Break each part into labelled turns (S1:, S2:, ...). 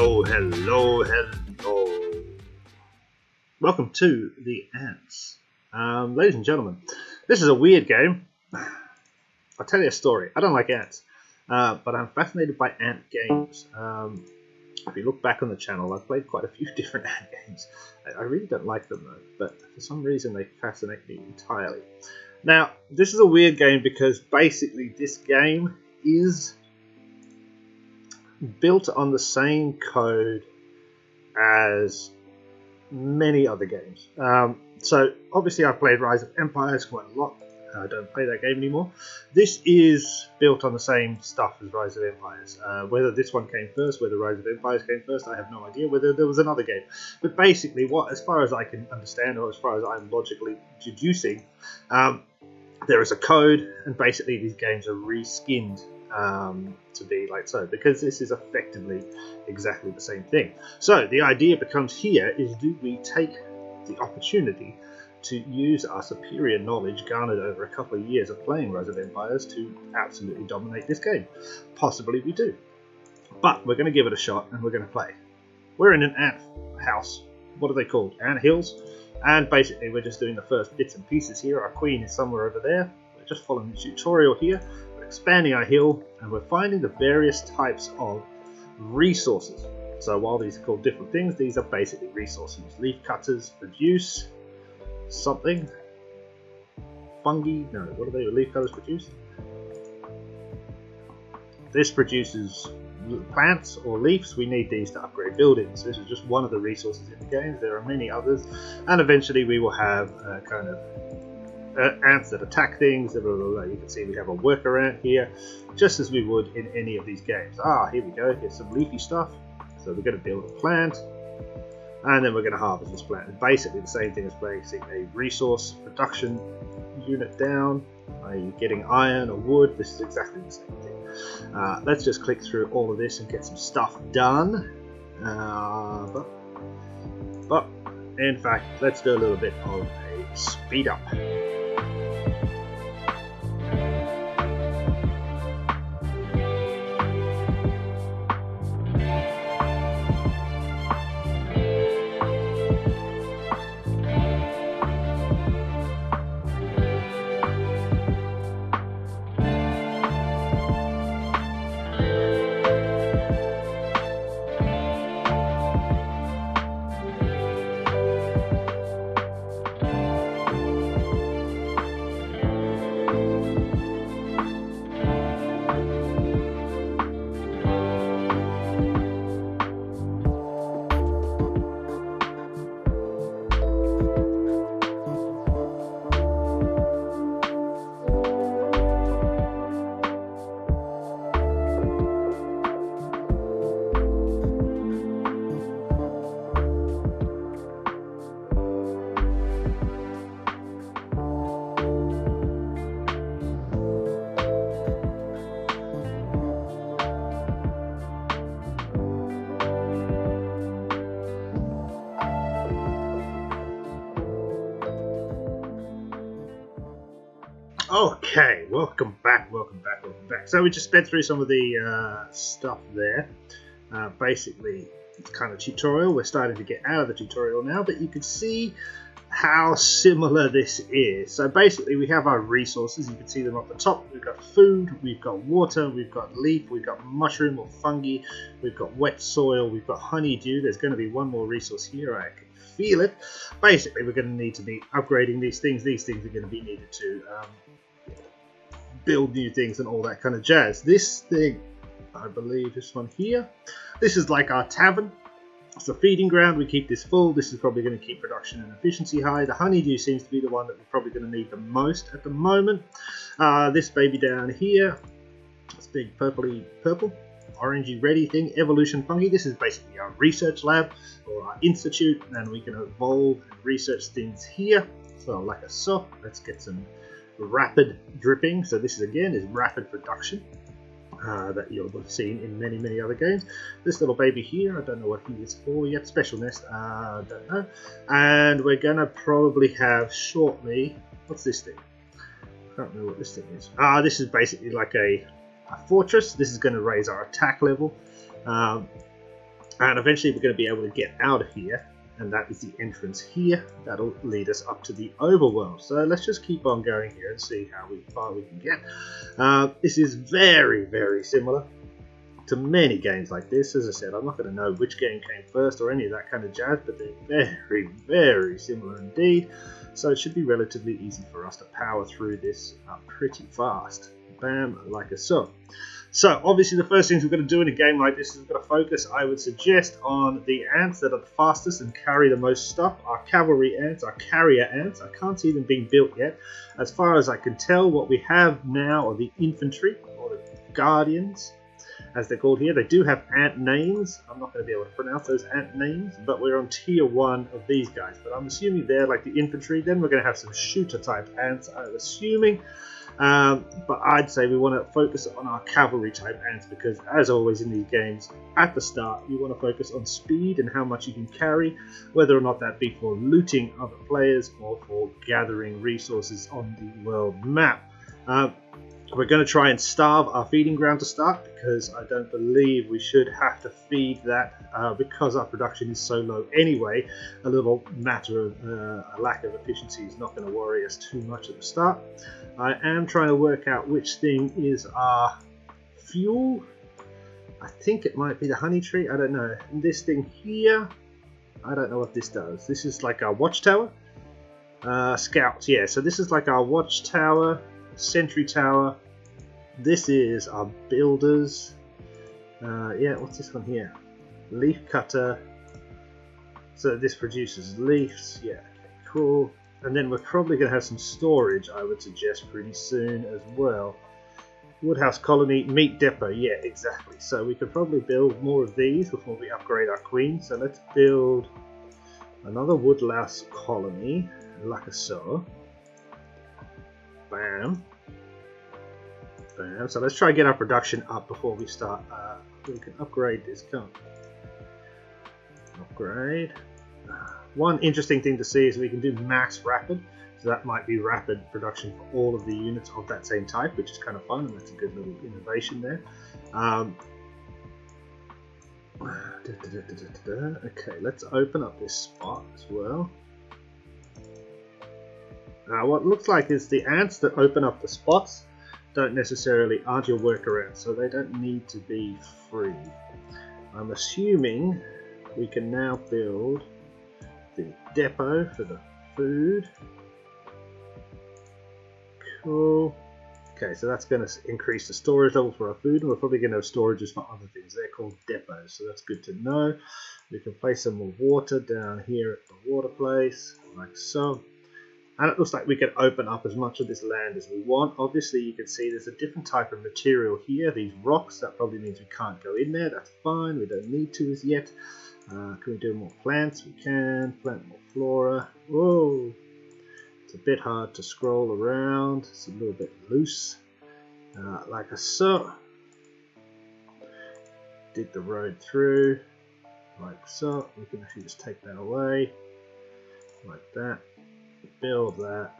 S1: Hello. Welcome to the Ants. Ladies and gentlemen, this is a weird game. I'll tell you a story. I don't like ants, but I'm fascinated by ant games. If you look back on the channel, I've played quite a few different ant games. I really don't like them though, but for some reason they fascinate me entirely. Now, this is a weird game because basically this game is built on the same code as many other games. So obviously I've played Rise of Empires quite a lot. I don't play that game anymore. This is built on the same stuff as Rise of Empires. Whether this one came first, whether Rise of Empires came first, I have no idea. Whether there was another game. But basically, as far as I can understand, or as far as I'm logically deducing, there is a code, and basically these games are reskinned to be like so, because this is effectively exactly the same thing. So the idea becomes here is, do we take the opportunity to use our superior knowledge garnered over a couple of years of playing Rise of Empires to absolutely dominate this game? Possibly we do. But we're going to give it a shot and we're going to play. We're in an ant house. What are they called? Ant hills. And basically we're just doing the first bits and pieces here. Our queen is somewhere over there. We're just following the tutorial here. We're expanding our hill and we're finding the various types of resources. So while these are called different things, these are basically resources. Leaf cutters produce something. Fungi? No, what do they leaf cutters produce? This produces plants or leaves. We need these to upgrade buildings. This is just one of the resources in the game. There are many others, and eventually we will have kind of ants that attack things. Blah, blah, blah. You can see we have a worker ant here, just as we would in any of these games. Here we go. Here's some leafy stuff. So we're going to build a plant, and then we're going to harvest this plant. And basically the same thing as placing a resource production unit down. Are you getting iron or wood? This is exactly the same thing. Let's just click through all of this and get some stuff done. But in fact, let's do a little bit of a speed up. Okay, welcome back. So we just sped through some of the stuff there. Basically, it's kind of tutorial. We're starting to get out of the tutorial now, but you can see how similar this is. So basically, we have our resources. You can see them up the top. We've got food, we've got water, we've got leaf, we've got mushroom or fungi, we've got wet soil, we've got honeydew. There's going to be one more resource here. I can feel it. Basically, we're going to need to be upgrading these things. These things are going to be needed to build new things and all that kind of jazz. This thing, I believe this one here, this is like our tavern. It's a feeding ground. We keep this full. This is probably going to keep production and efficiency high. The honeydew seems to be the one that we're probably going to need the most at the moment. This baby down here, this big purple orangey ready thing, evolution fungi. This is basically our research lab or our institute, and we can evolve and research things here. So like a so, let's get some rapid dripping. So this is again is rapid production that you'll have seen in many other games. This little baby here, I don't know what he is for yet. Special nest, don't know. And we're gonna probably have shortly, what's this thing? I can't remember what this thing is. This is basically like a fortress. This is going to raise our attack level. And eventually we're going to be able to get out of here, and that is the entrance here. That'll lead us up to the overworld. So let's just keep on going here and see how far we can get. This is very, very similar to many games like this. As I said, I'm not going to know which game came first or any of that kind of jazz, but they're very, very similar indeed. So it should be relatively easy for us to power through this pretty fast. Bam, like so. So obviously the first things we're going to do in a game like this is we're going to focus, I would suggest, on the ants that are the fastest and carry the most stuff. Our cavalry ants, our carrier ants. I can't see them being built yet. As far as I can tell, what we have now are the infantry, or the guardians, as they're called here. They do have ant names. I'm not going to be able to pronounce those ant names, but we're on tier 1 of these guys. But I'm assuming they're like the infantry. Then we're going to have some shooter type ants, I'm assuming. But I'd say we want to focus on our cavalry type ants, because as always in these games, at the start you want to focus on speed and how much you can carry, whether or not that be for looting other players or for gathering resources on the world map. We're going to try and starve our feeding ground to start, because I don't believe we should have to feed that because our production is so low anyway. A little matter of a lack of efficiency is not going to worry us too much at the start. I am trying to work out which thing is our fuel. I think it might be the honey tree, I don't know. And this thing here, I don't know what this does. This is like our watchtower. Scouts, yeah, so this is like our watchtower, sentry tower. This is our builders. Yeah, what's this one here? Leaf cutter. So this produces leaves. Yeah, okay, cool. And then we're probably going to have some storage, I would suggest, pretty soon as well. Woodhouse colony, meat depot. Yeah, exactly. So we could probably build more of these before we upgrade our queen. So let's build another woodlouse colony, like so. Bam. Bam. So let's try and get our production up before we start. We can upgrade this, can't we? Upgrade. One interesting thing to see is we can do max rapid. So that might be rapid production for all of the units of that same type, which is kind of fun, and that's a good little innovation there. Okay, let's open up this spot as well. Now what looks like is the ants that open up the spots aren't your workaround, so they don't need to be free. I'm assuming we can now build the depot for the food. Cool. Okay, so that's going to increase the storage level for our food, and we're probably going to have storages for other things. They're called depots, so that's good to know. We can place some more water down here at the water place, like so. And it looks like we can open up as much of this land as we want. Obviously, you can see there's a different type of material here. These rocks, that probably means we can't go in there. That's fine. We don't need to as yet. Can we do more plants? We can. Plant more flora. Whoa. It's a bit hard to scroll around. It's a little bit loose. Like so. Dig the road through. Like so. We can actually just take that away. Like that. Build that.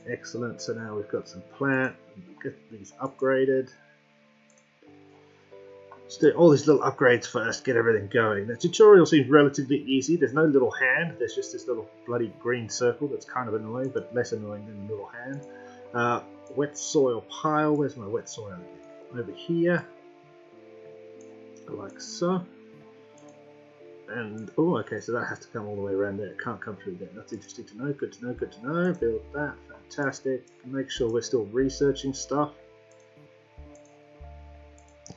S1: Excellent. So now we've got some plant. Get these upgraded. Let's do all these little upgrades first. Get everything going. The tutorial seems relatively easy. There's no little hand. There's just this little bloody green circle that's kind of annoying, but less annoying than the little hand. Wet soil pile. Where's my wet soil? Over here. Like so. And, oh, okay, so that has to come all the way around there. It can't come through there. That's interesting to know. Good to know, good to know. Build that. Fantastic. Make sure we're still researching stuff.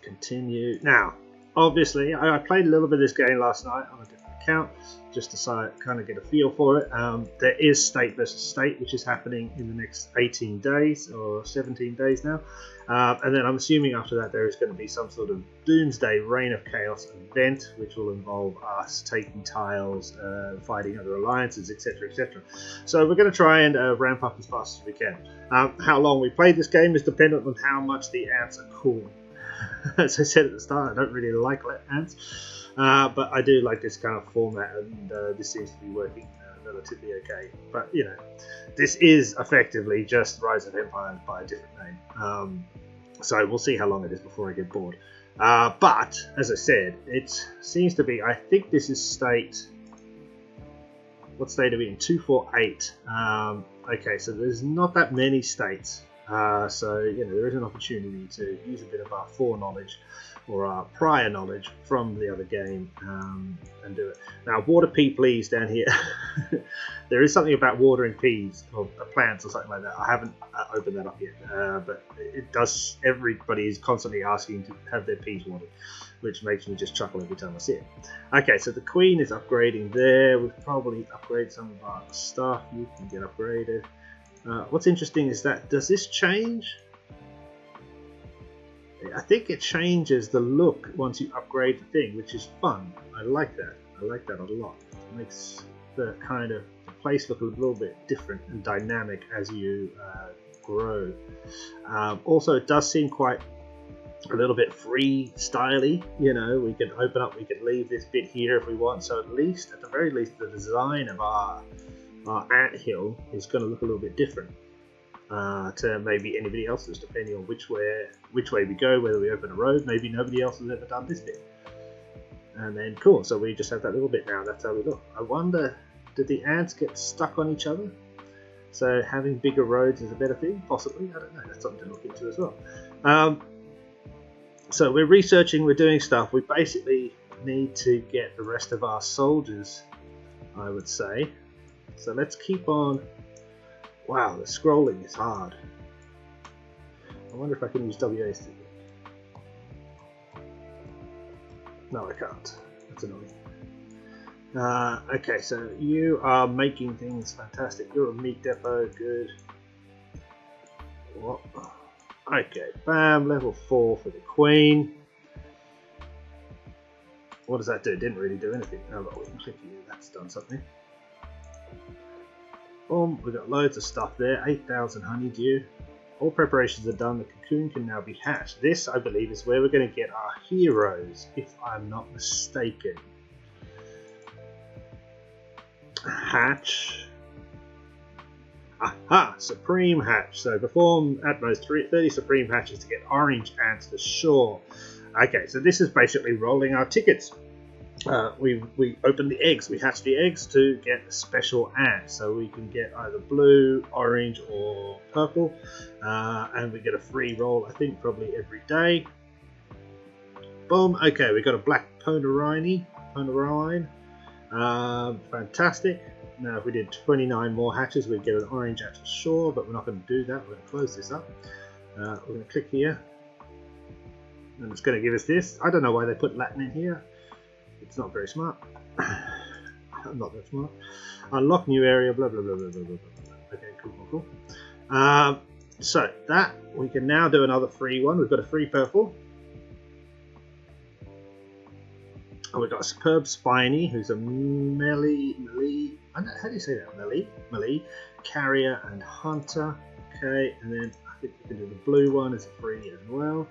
S1: Continue. Now, obviously, I played a little bit of this game last night on a different account, just to kind of get a feel for it. There is state versus state, which is happening in the next 18 days, or 17 days now. And then I'm assuming after that there is going to be some sort of Doomsday Reign of Chaos event, which will involve us taking tiles, fighting other alliances, etc, etc. So we're going to try and ramp up as fast as we can. How long we play this game is dependent on how much the ants are cool. As I said at the start, I don't really like ants, but I do like this kind of format, and this seems to be working relatively okay. But you know, this is effectively just Rise of Empires by a different name. So we'll see how long it is before I get bored. But as I said, it seems to be. I think this is state. What state are we in? 248. Okay, so there's not that many states. So there is an opportunity to use a bit of our foreknowledge or our prior knowledge from the other game and do it. Now, water pea please down here. There is something about watering peas or plants or something like that. I haven't opened that up yet, but it does. Everybody is constantly asking to have their peas watered, which makes me just chuckle every time I see it. Okay, so the Queen is upgrading there. We've probably upgraded some of our stuff. You can get upgraded. What's interesting is that, does this change? I think it changes the look once you upgrade the thing, which is fun. I like that. I like that a lot. It makes the kind of the place look a little bit different and dynamic as you grow. Also, it does seem quite a little bit free-styly. We can open up, we can leave this bit here if we want. So at the very least, the design of our anthill is going to look a little bit different to maybe anybody else's, depending on which way we go, whether we open a road. Maybe nobody else has ever done this bit. And then cool, so we just have that little bit now. That's how we look. I wonder, did the ants get stuck on each other? So having bigger roads is a better thing? Possibly, I don't know. That's something to look into as well. So we're researching, we're doing stuff. We basically need to get the rest of our soldiers, I would say. So let's keep on. Wow, the scrolling is hard. I wonder if I can use WASD. No, I can't. That's annoying. Okay, so you are making things fantastic. You're a meat depot, good. What? Okay, bam, level 4 for the Queen. What does that do? It didn't really do anything. Oh, but we can click here. That's done something. Boom, we've got loads of stuff there. 8,000 honeydew. All preparations are done. The cocoon can now be hatched. This, I believe, is where we're going to get our heroes, if I'm not mistaken. Hatch. Aha! Supreme hatch. So perform at most 30 supreme hatches to get orange ants for sure. Okay, so this is basically rolling our tickets. We open the eggs. We hatch the eggs to get a special ant. So we can get either blue, orange, or purple. And we get a free roll, I think, probably every day. Boom. Okay, we got a black Pomeranian. Fantastic. Now, if we did 29 more hatches, we'd get an orange ant for sure, but we're not going to do that. We're going to close this up. We're going to click here. And it's going to give us this. I don't know why they put Latin in here. It's not very smart. I'm not that smart. Unlock new area, blah, blah, blah, blah, blah, blah. Okay, cool. So that, we can now do another free one. We've got a free purple. And we've got a superb Spiny, who's a melee, I don't know, how do you say that? Melee, carrier and hunter. Okay, and then I think we can do the blue one as a free as well.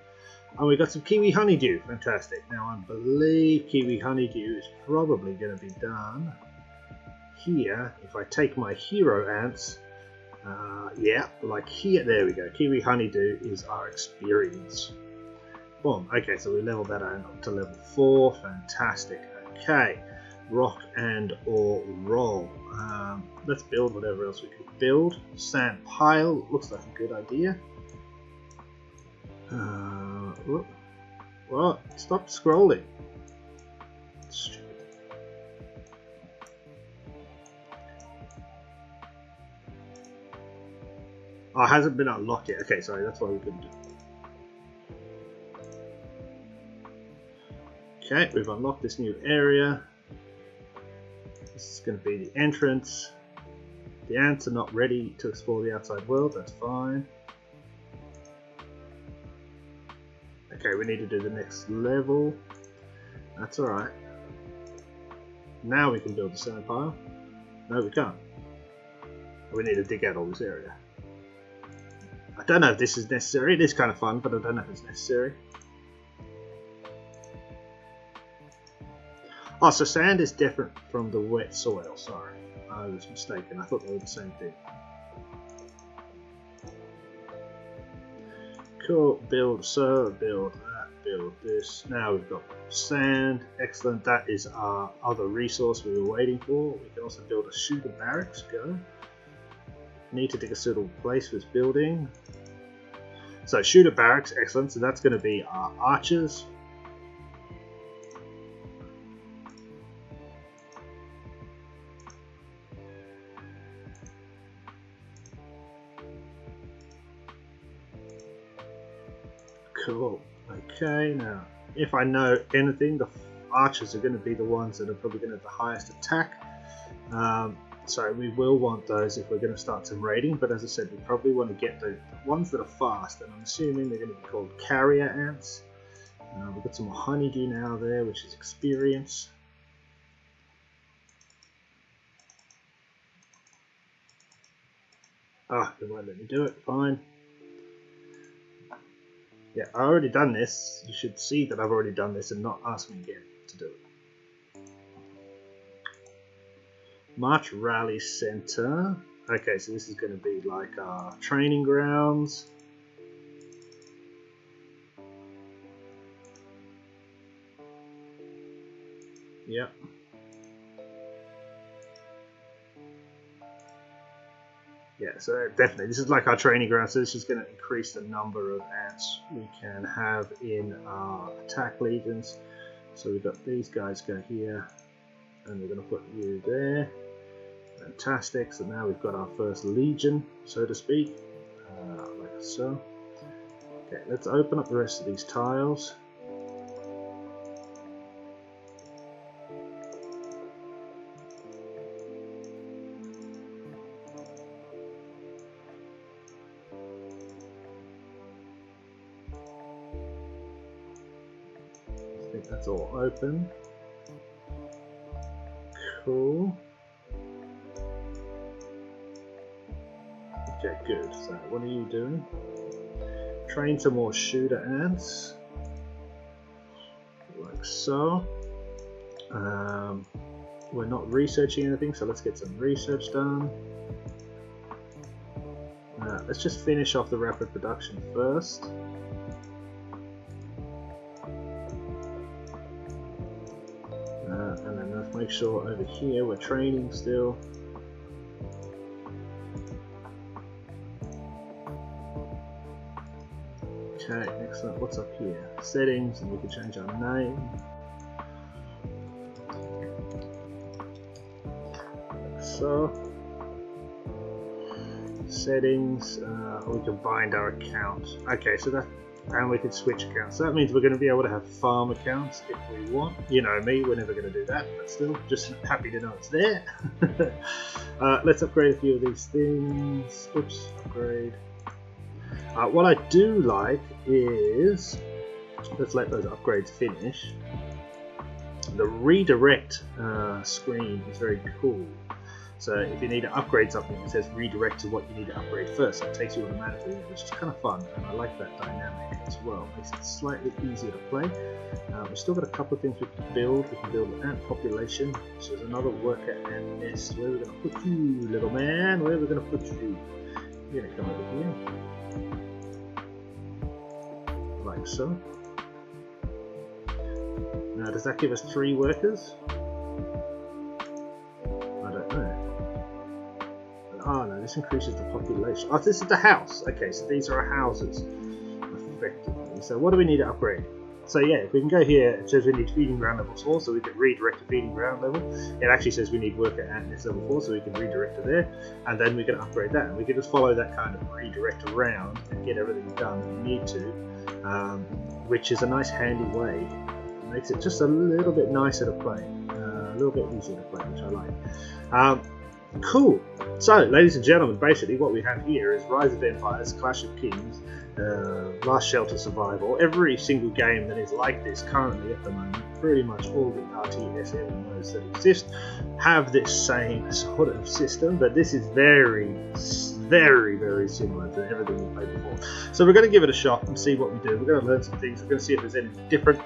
S1: And we've got some Kiwi Honeydew. Fantastic. Now, I believe Kiwi Honeydew is probably going to be done here. If I take my hero ants, yeah, like here, there we go. Kiwi Honeydew is our experience. Boom. Okay, so we leveled that up to level 4. Fantastic. Okay, rock and or roll. Let's build whatever else we could build. Sand pile looks like a good idea. What? Stop scrolling. Stupid. Oh, it hasn't been unlocked yet. Okay, sorry, that's why we couldn't do it. Okay, we've unlocked this new area. This is going to be the entrance. The ants are not ready to explore the outside world, that's fine. Okay, we need to do the next level. That's alright. Now we can build the sand pile. No, we can't. We need to dig out all this area. I don't know if this is necessary. It is kind of fun, but I don't know if it's necessary. Oh, so sand is different from the wet soil. Sorry, I was mistaken. I thought they were the same thing. Cool. Build, so build that, build this. Now we've got sand. Excellent. That is our other resource we were waiting for. We can also build a shooter barracks. Go. Need to dig a suitable place for this building. So shooter barracks. Excellent. So that's going to be our archers. Cool. Okay, now if I know anything, the archers are going to be the ones that are probably going to have the highest attack. So we will want those if we're going to start some raiding, but as I said, we probably want to get the ones that are fast, and I'm assuming they're going to be called carrier ants. We've got some more honeydew now there, which is experience. Ah, they won't let me do it. Fine. Yeah, I've already done this. You should see that I've already done this and not ask me again to do it. March Rally Center. Okay, so this is going to be like our training grounds. Yep. Yeah, so definitely, this is like our training ground, so this is going to increase the number of ants we can have in our attack legions. So we've got these guys go here, and we're going to put you there. Fantastic, so now we've got our first legion, so to speak, like so. Okay, let's open up the rest of these tiles. That's all open. Cool. Okay, good. So what are you doing? Train some more shooter ants. Like so. We're not researching anything, so let's get some research done. Let's just finish off the rapid production first. And then let's make sure over here we're training still. Okay, excellent. What's up here? Settings, and we can change our name. Like so. Settings, we can bind our account. Okay, so that, and we can switch accounts. So that means we're going to be able to have farm accounts if we want. You know me, we're never going to do that, but still, just happy to know it's there. Let's upgrade a few of these things. Oops, upgrade. What I do like is, let's let those upgrades finish. The redirect screen is very cool. So if you need to upgrade something, it says redirect to what you need to upgrade first. So it takes you automatically, which is kind of fun, and I like that dynamic as well. It makes it slightly easier to play. We've still got a couple of things we can build. We can build an ant population, which is another worker ant nest. Where are we going to put you, little man? Where are we going to put you? You're going to come over here. Like so. Now, does that give us 3 workers? I don't know. Oh no, this increases the population. Oh, this is the house. Okay, so these are our houses, effectively. So what do we need to upgrade? So yeah, if we can go here, it says we need feeding ground level 4, so we can redirect to feeding ground level. It actually says we need worker ant nest level 4, so we can redirect to there, and then we can upgrade that. And we can just follow that kind of redirect around and get everything done that we need to, which is a nice handy way. It makes it just a little bit nicer to play, a little bit easier to play, which I like. Cool. So, ladies and gentlemen, basically what we have here is Rise of Empires, Clash of Kings, Last Shelter Survival. Every single game that is like this currently at the moment, pretty much all the RTS MMOs that exist have this same sort of system, but this is very, very similar to everything we played before. So we're going to give it a shot and see what we do. We're going to learn some things. We're going to see if there's anything different.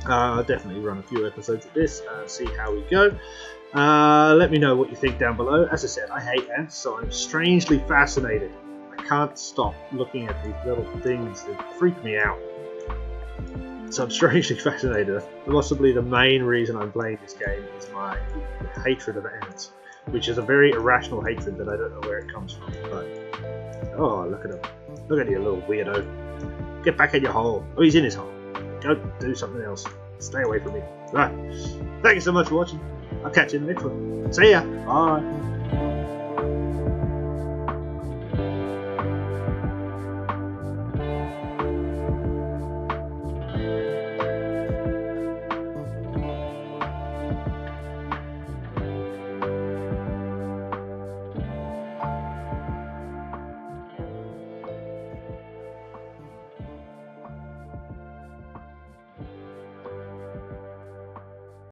S1: I'll definitely run a few episodes of this and see how we go. Let me know what you think down below. As I said, I hate ants, so I'm strangely fascinated. I can't stop looking at these little things that freak me out. So I'm strangely fascinated. Possibly the main reason I'm playing this game is my hatred of ants, which is a very irrational hatred that I don't know where it comes from. But oh, look at him! Look at you, little weirdo! Get back in your hole. Oh, he's in his hole. Go do something else. Stay away from me. Right. Thank you so much for watching. I'll catch you in the next one. See ya. Bye.